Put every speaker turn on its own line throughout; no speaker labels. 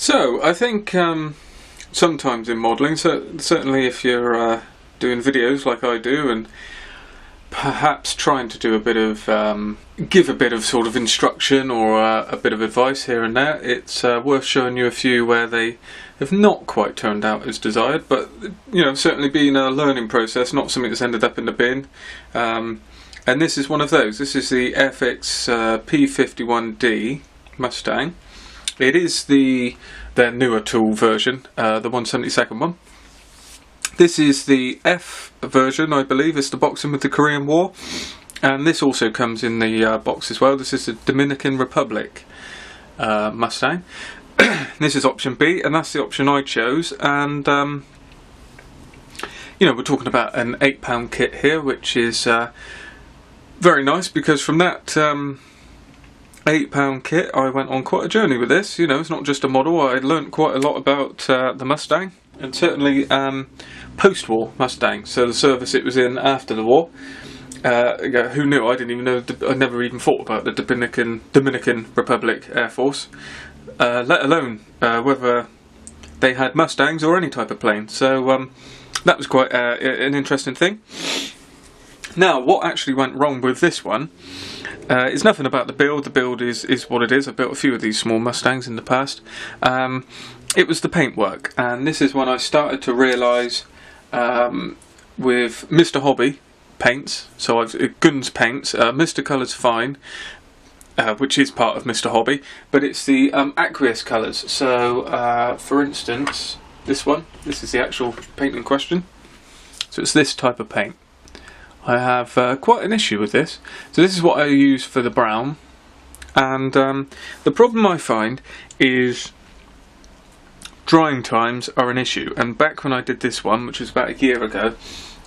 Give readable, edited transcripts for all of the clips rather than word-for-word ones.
So I think sometimes in modelling, so certainly if you're doing videos like I do and perhaps trying to do a bit of give a bit of sort of instruction or a bit of advice here and there, it's worth showing you a few where they have not quite turned out as desired, but you know, certainly been a learning process, not something that's ended up in the bin. And this is one of those. This is the Airfix P51D Mustang. It is their newer tool version, the 172nd one. This is the F version, I believe. It's the boxing with the Korean War, and this also comes in the box as well. This is the Dominican Republic Mustang. This is option B, and that's the option I chose. And you know, we're talking about an £8 kit here, which is very nice, because from that £8 kit I went on quite a journey with this. You know, it's not just a model. I learnt quite a lot about the Mustang, and certainly post-war Mustang, so the service it was in after the war. Who knew? I didn't even know. I never even thought about the Dominican Republic Air Force, let alone whether they had Mustangs or any type of plane. So that was quite an interesting thing. Now, what actually went wrong with this one is nothing about the build. The build is what it is. I've built a few of these small Mustangs in the past. It was the paintwork, and this is when I started to realise with Mr. Hobby paints, so I've Guns paints, Mr. Colour's fine, which is part of Mr. Hobby, but it's the aqueous colours. So for instance, this is the actual paint in question. So it's this type of paint. I have quite an issue with this. So this is what I use for the brown, and the problem I find is drying times are an issue. And back when I did this one, which was about a year ago,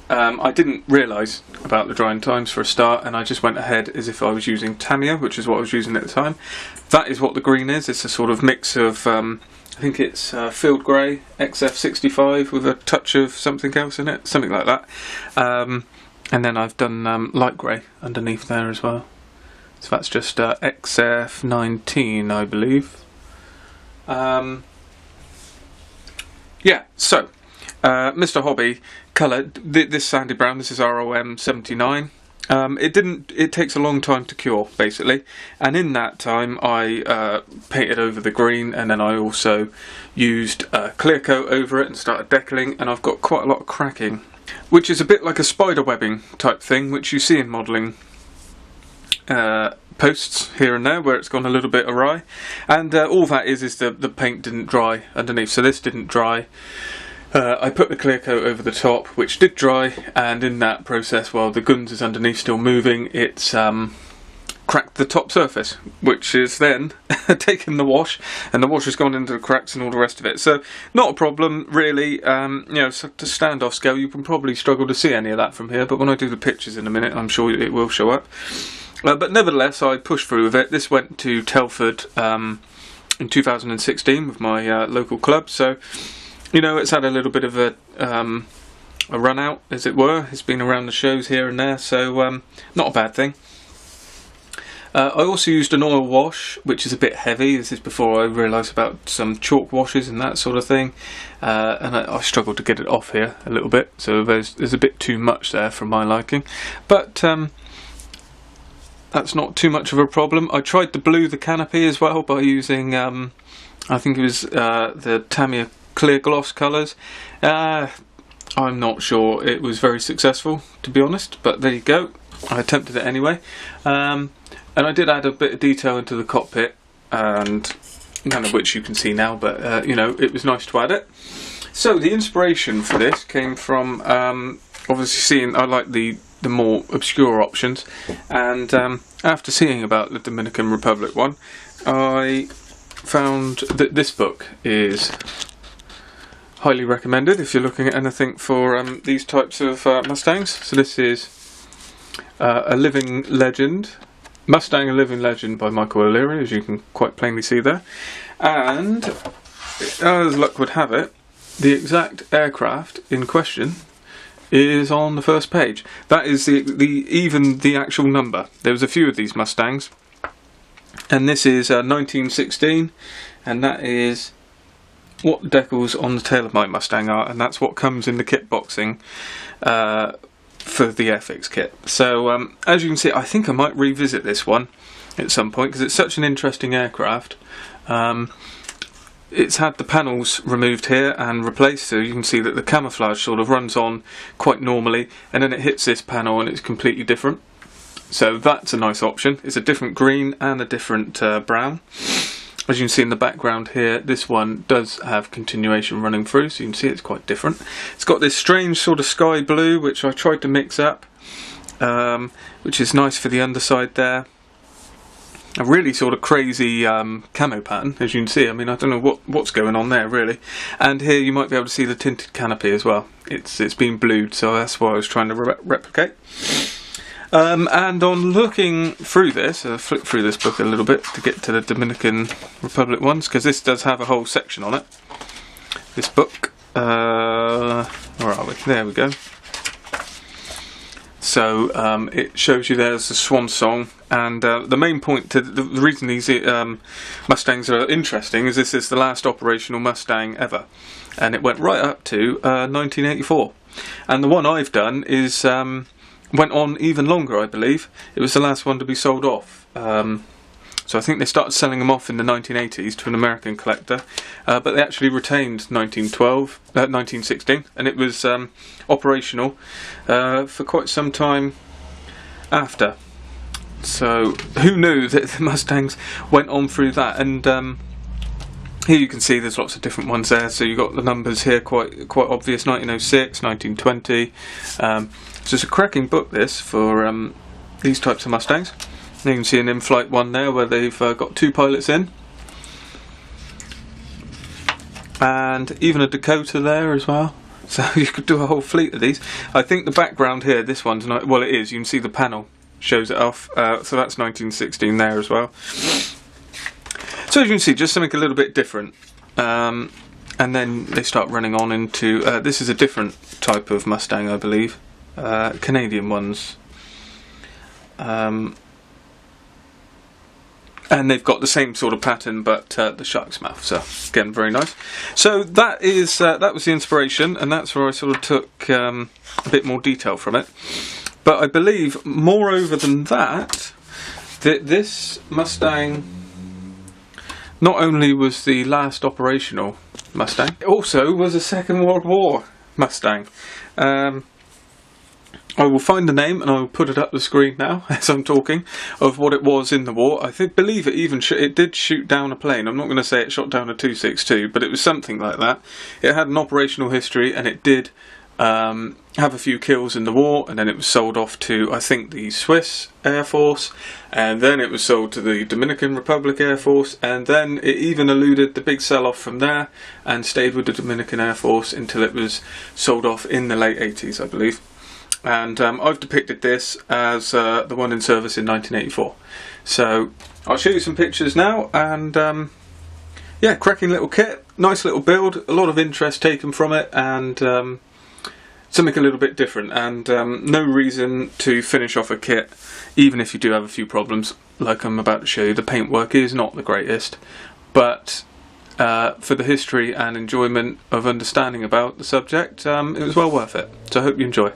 I didn't realise about the drying times for a start, and I just went ahead as if I was using Tamiya, which is what I was using at the time. That is what the green is. It's a sort of mix of I think it's field grey XF65 with a touch of something else in it, something like that. And then I've done light grey underneath there as well. So that's just XF19, I believe. Yeah, so Mr. Hobby colour, this sandy brown, this is ROM 79. It takes a long time to cure, basically, and in that time I painted over the green, and then I also used clear coat over it and started decaling, and I've got quite a lot of cracking, which is a bit like a spider webbing type thing, which you see in modelling posts here and there, where it's gone a little bit awry, and all that is the paint didn't dry underneath. So this didn't dry. I put the clear coat over the top, which did dry, and in that process, while the guns is underneath still moving, it's cracked the top surface, which is then taken the wash, and the wash has gone into the cracks and all the rest of it. So not a problem really. You know, so to standoff scale, you can probably struggle to see any of that from here, but when I do the pictures in a minute, I'm sure it will show up. But nevertheless, I pushed through with it. This went to Telford in 2016 with my local club, so you know, it's had a little bit of a run out, as it were. It's been around the shows here and there, so not a bad thing. I also used an oil wash, which is a bit heavy. This is before I realised about some chalk washes and that sort of thing, and I struggled to get it off here a little bit, so there's a bit too much there for my liking, but that's not too much of a problem. I tried to blue the canopy as well by using I think it was the Tamiya clear gloss colours. I'm not sure it was very successful, to be honest, but there you go. I attempted it anyway, and I did add a bit of detail into the cockpit, and none of which you can see now, but you know, it was nice to add it. So the inspiration for this came from obviously seeing I like the more obscure options, and after seeing about the Dominican Republic one, I found that this book is highly recommended if you're looking at anything for these types of Mustangs. So this is A Living Legend, Mustang A Living Legend by Michael O'Leary, as you can quite plainly see there, and as luck would have it, the exact aircraft in question is on the first page. That is even the actual number. There was a few of these Mustangs, and this is 1916, and that is what the decals on the tail of my Mustang are, and that's what comes in the kit boxing for the Airfix kit. So as you can see, I think I might revisit this one at some point because it's such an interesting aircraft. It's had the panels removed here and replaced, so you can see that the camouflage sort of runs on quite normally, and then it hits this panel and it's completely different. So that's a nice option. It's a different green and a different brown. As you can see in the background here, this one does have continuation running through, so you can see it's quite different. It's got this strange sort of sky blue, which I tried to mix up, which is nice for the underside there. A really sort of crazy camo pattern, as you can see. I mean, I don't know what's going on there, really. And here you might be able to see the tinted canopy as well. It's been blued, so that's what I was trying to replicate. And on looking through this, I'll flip through this book a little bit to get to the Dominican Republic ones, because this does have a whole section on it. This book. Where are we? There we go. So it shows you there's the swan song, and the main point to the reason these Mustangs are interesting is this is the last operational Mustang ever, and it went right up to 1984. And the one I've done is went on even longer, I believe. It was the last one to be sold off. So I think they started selling them off in the 1980s to an American collector, but they actually retained 1916, and it was operational for quite some time after. So who knew that the Mustangs went on through that? And here you can see there's lots of different ones there. So you've got the numbers here, quite obvious: 1906, 1920. So it's a cracking book, this, for these types of Mustangs. You can see an in-flight one there where they've got 2 pilots in, and even a Dakota there as well. So you could do a whole fleet of these. I think the background here, this one's not, well, it is. You can see the panel shows it off. So that's 1916 there as well. So as you can see, just something a little bit different. And then they start running on into this is a different type of Mustang, I believe. Canadian ones. And they've got the same sort of pattern, but the shark's mouth. So again, very nice. So that is that was the inspiration, and that's where I sort of took a bit more detail from it. But I believe, moreover than that, that this Mustang not only was the last operational Mustang, it also was a Second World War Mustang. I will find the name and I will put it up the screen now as I'm talking of what it was in the war. I believe it even it did shoot down a plane. I'm not going to say it shot down a 262, but it was something like that. It had an operational history, and it did have a few kills in the war, and then it was sold off to, I think, the Swiss Air Force, and then it was sold to the Dominican Republic Air Force, and then it even eluded the big sell-off from there and stayed with the Dominican Air Force until it was sold off in the late 80s, I believe. And I've depicted this as the one in service in 1984. So I'll show you some pictures now, and yeah, cracking little kit, nice little build, a lot of interest taken from it, and something a little bit different, and no reason to finish off a kit, even if you do have a few problems, like I'm about to show you. The paintwork is not the greatest, but for the history and enjoyment of understanding about the subject, it was well worth it. So I hope you enjoy.